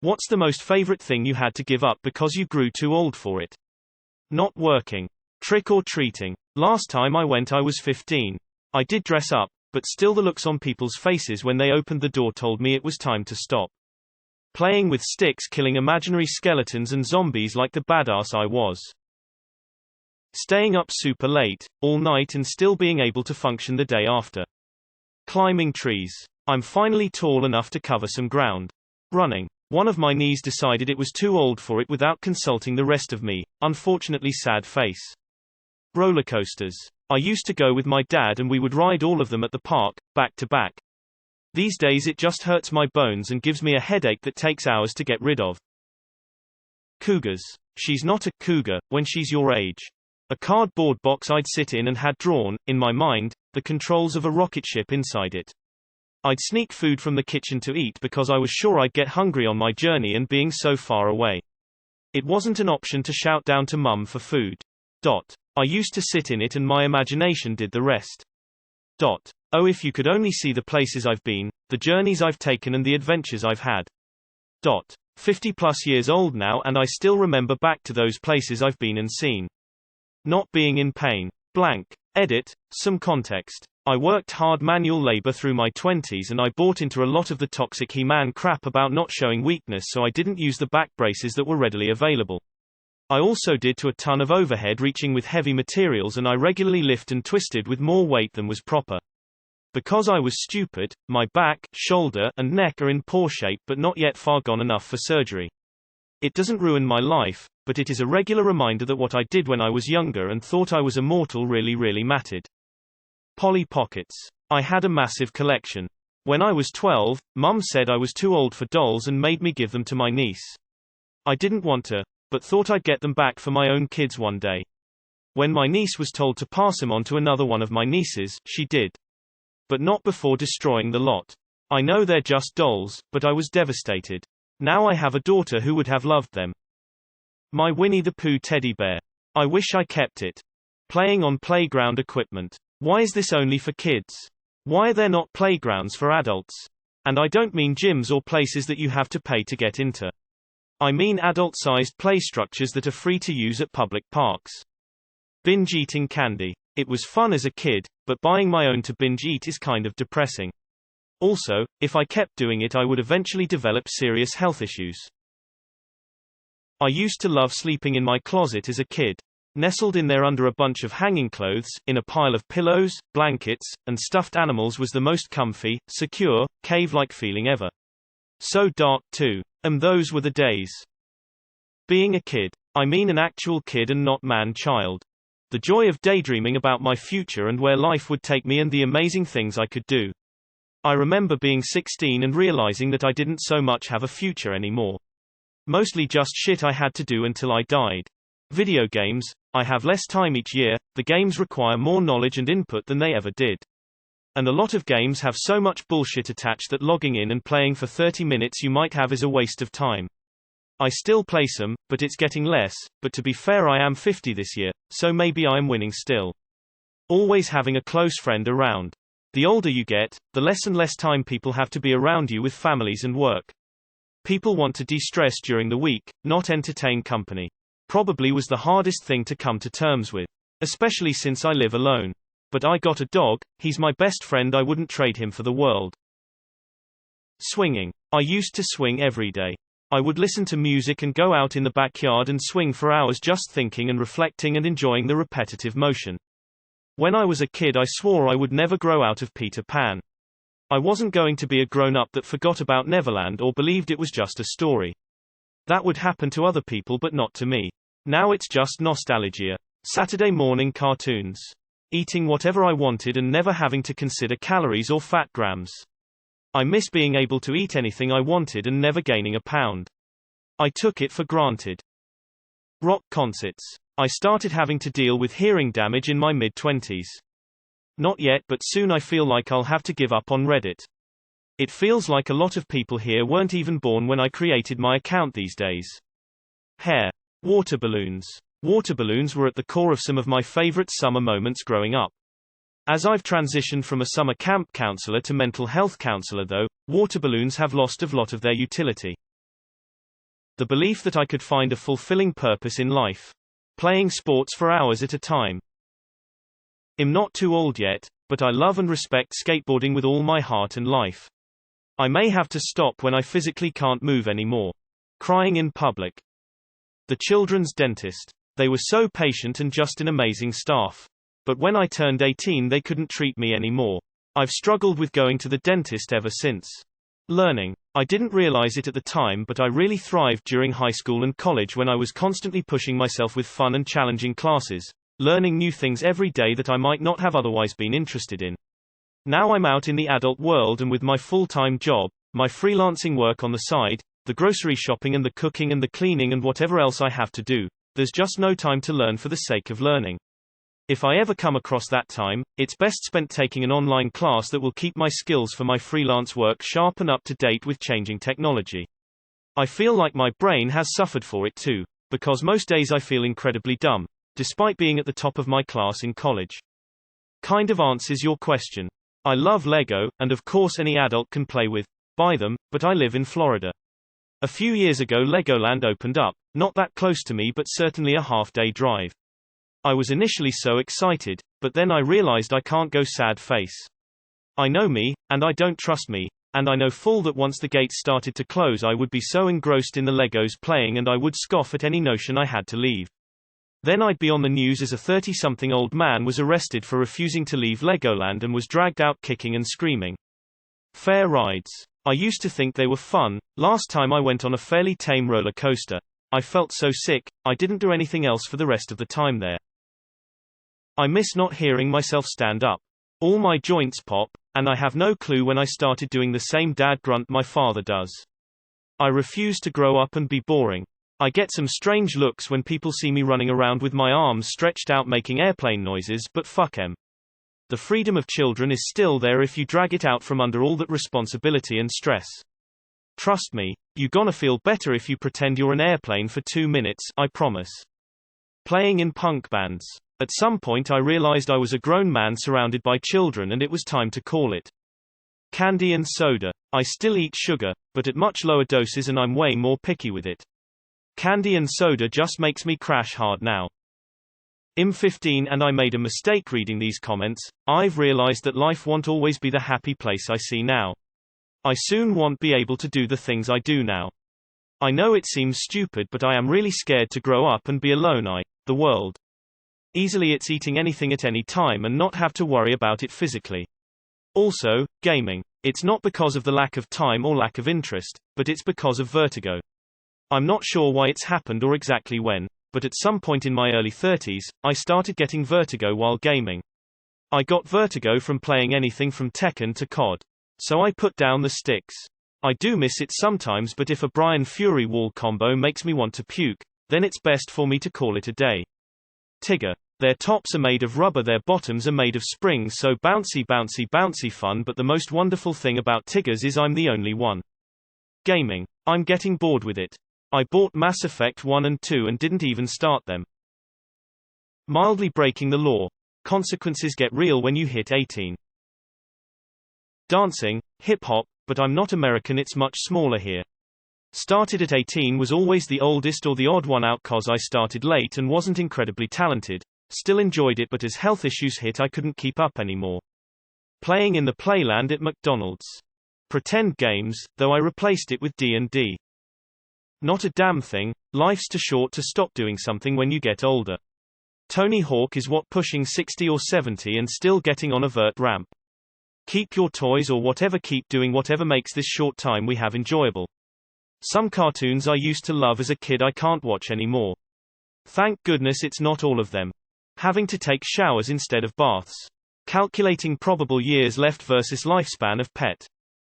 What's the most favorite thing you had to give up because you grew too old for it? Not working. Trick or treating. Last time I went I was 15. I did dress up, but still the looks on people's faces when they opened the door told me it was time to stop. Playing with sticks, killing imaginary skeletons and zombies like the badass I was. Staying up super late, all night and still being able to function the day after. Climbing trees. I'm finally tall enough to cover some ground. Running. One of my knees decided it was too old for it without consulting the rest of me, unfortunately sad face. Rollercoasters. I used to go with my dad and we would ride all of them at the park, back to back. These days it just hurts my bones and gives me a headache that takes hours to get rid of. Cougars. She's not a cougar when she's your age. A cardboard box I'd sit in and had drawn, in my mind, the controls of a rocket ship inside it. I'd sneak food from the kitchen to eat because I was sure I'd get hungry on my journey and being so far away. It wasn't an option to shout down to mum for food. I used to sit in it and my imagination did the rest. Oh, if you could only see the places I've been, the journeys I've taken and the adventures I've had. 50 plus years old now and I still remember back to those places I've been and seen. Not being in pain. Blank. Edit. Some context. I worked hard manual labor through my 20s and I bought into a lot of the toxic He-Man crap about not showing weakness, so I didn't use the back braces that were readily available. I also did to a ton of overhead reaching with heavy materials and I regularly lift and twisted with more weight than was proper. Because I was stupid, my back, shoulder, and neck are in poor shape but not yet far gone enough for surgery. It doesn't ruin my life, but it is a regular reminder that what I did when I was younger and thought I was immortal really mattered. Polly Pockets. I had a massive collection. When I was 12, Mum said I was too old for dolls and made me give them to my niece. I didn't want to, but thought I'd get them back for my own kids one day. When my niece was told to pass them on to another one of my nieces, she did. But not before destroying the lot. I know they're just dolls, but I was devastated. Now I have a daughter who would have loved them. My Winnie the Pooh teddy bear. I wish I kept it. Playing on playground equipment. Why is this only for kids? Why are there not playgrounds for adults? And I don't mean gyms or places that you have to pay to get into. I mean adult-sized play structures that are free to use at public parks. Binge eating candy. It was fun as a kid, but buying my own to binge eat is kind of depressing. Also, if I kept doing it I would eventually develop serious health issues. I used to love sleeping in my closet as a kid. Nestled in there under a bunch of hanging clothes, in a pile of pillows, blankets, and stuffed animals was the most comfy, secure, cave-like feeling ever. So dark too. Those were the days. Being a kid. I mean an actual kid and not man-child. The joy of daydreaming about my future and where life would take me and the amazing things I could do. I remember being 16 and realizing that I didn't so much have a future anymore. Mostly just shit I had to do until I died. Video games. I have less time each year, the games require more knowledge and input than they ever did. And a lot of games have so much bullshit attached that logging in and playing for 30 minutes you might have is a waste of time. I still play some, but it's getting less, but to be fair I am 50 this year, so maybe I am winning still. Always having a close friend around. The older you get, the less and less time people have to be around you with families and work. People want to de-stress during the week, not entertain company. Probably was the hardest thing to come to terms with. Especially since I live alone. But I got a dog, he's my best friend, I wouldn't trade him for the world. Swinging. I used to swing every day. I would listen to music and go out in the backyard and swing for hours just thinking and reflecting and enjoying the repetitive motion. When I was a kid I swore I would never grow out of Peter Pan. I wasn't going to be a grown-up that forgot about Neverland or believed it was just a story. That would happen to other people but not to me. Now it's just nostalgia. Saturday morning cartoons. Eating whatever I wanted and never having to consider calories or fat grams. I miss being able to eat anything I wanted and never gaining a pound. I took it for granted. Rock concerts. I started having to deal with hearing damage in my mid-20s. Not yet, but soon I feel like I'll have to give up on Reddit. It feels like a lot of people here weren't even born when I created my account these days. Hair. Water balloons. Water balloons were at the core of some of my favorite summer moments growing up. As I've transitioned from a summer camp counselor to mental health counselor though, water balloons have lost a lot of their utility. The belief that I could find a fulfilling purpose in life. Playing sports for hours at a time. I'm not too old yet, but I love and respect skateboarding with all my heart and life. I may have to stop when I physically can't move anymore. Crying in public. The children's dentist. They were so patient and just an amazing staff. But when I turned 18 they couldn't treat me anymore. I've struggled with going to the dentist ever since. Learning. I didn't realize it at the time, but I really thrived during high school and college when I was constantly pushing myself with fun and challenging classes, learning new things every day that I might not have otherwise been interested in. Now I'm out in the adult world and with my full-time job, my freelancing work on the side, the grocery shopping and the cooking and the cleaning and whatever else I have to do, there's just no time to learn for the sake of learning. If I ever come across that time, it's best spent taking an online class that will keep my skills for my freelance work sharp and up to date with changing technology. I feel like my brain has suffered for it too, because most days I feel incredibly dumb, despite being at the top of my class in college. Kind of answers your question. I love Lego, and of course any adult can buy them, but I live in Florida. A few years ago Legoland opened up, not that close to me but certainly a half-day drive. I was initially so excited, but then I realized I can't go sad face. I know me, and I don't trust me, and I know full that once the gates started to close I would be so engrossed in the Legos playing and I would scoff at any notion I had to leave. Then I'd be on the news as a 30-something old man was arrested for refusing to leave Legoland and was dragged out kicking and screaming. Fair rides. I used to think they were fun. Last time I went on a fairly tame roller coaster, I felt so sick, I didn't do anything else for the rest of the time there. I miss not hearing myself stand up. All my joints pop, and I have no clue when I started doing the same dad grunt my father does. I refuse to grow up and be boring. I get some strange looks when people see me running around with my arms stretched out making airplane noises, but fuck 'em. The freedom of children is still there if you drag it out from under all that responsibility and stress. Trust me, you gonna feel better if you pretend you're an airplane for 2 minutes, I promise. Playing in punk bands. At some point I realized I was a grown man surrounded by children and it was time to call it. Candy and soda. I still eat sugar, but at much lower doses and I'm way more picky with it. Candy and soda just makes me crash hard now. I'm 15 and I made a mistake reading these comments. I've realized that life won't always be the happy place I see now. I soon won't be able to do the things I do now. I know it seems stupid but I am really scared to grow up and be alone. The world. Easily it's eating anything at any time and not have to worry about it physically. Also, gaming. It's not because of the lack of time or lack of interest, but it's because of vertigo. I'm not sure why it's happened or exactly when, but at some point in my early 30s, I started getting vertigo while gaming. I got vertigo from playing anything from Tekken to COD. So I put down the sticks. I do miss it sometimes, but if a Brian Fury wall combo makes me want to puke, then it's best for me to call it a day. Tigger. Their tops are made of rubber, their bottoms are made of springs, so bouncy bouncy bouncy fun, but the most wonderful thing about Tiggers is I'm the only one. Gaming. I'm getting bored with it. I bought Mass Effect 1 and 2 and didn't even start them. Mildly breaking the law. Consequences get real when you hit 18. Dancing, hip-hop, but I'm not American, it's much smaller here. Started at 18, was always the oldest or the odd one out cause I started late and wasn't incredibly talented. Still enjoyed it, but as health issues hit I couldn't keep up anymore. Playing in the playland at McDonald's. Pretend games, though I replaced it with D&D. Not a damn thing. Life's too short to stop doing something when you get older. Tony Hawk is what, pushing 60 or 70 and still getting on a vert ramp. Keep your toys or whatever, keep doing whatever makes this short time we have enjoyable. Some cartoons I used to love as a kid I can't watch anymore. Thank goodness it's not all of them. Having to take showers instead of baths. Calculating probable years left versus lifespan of pet.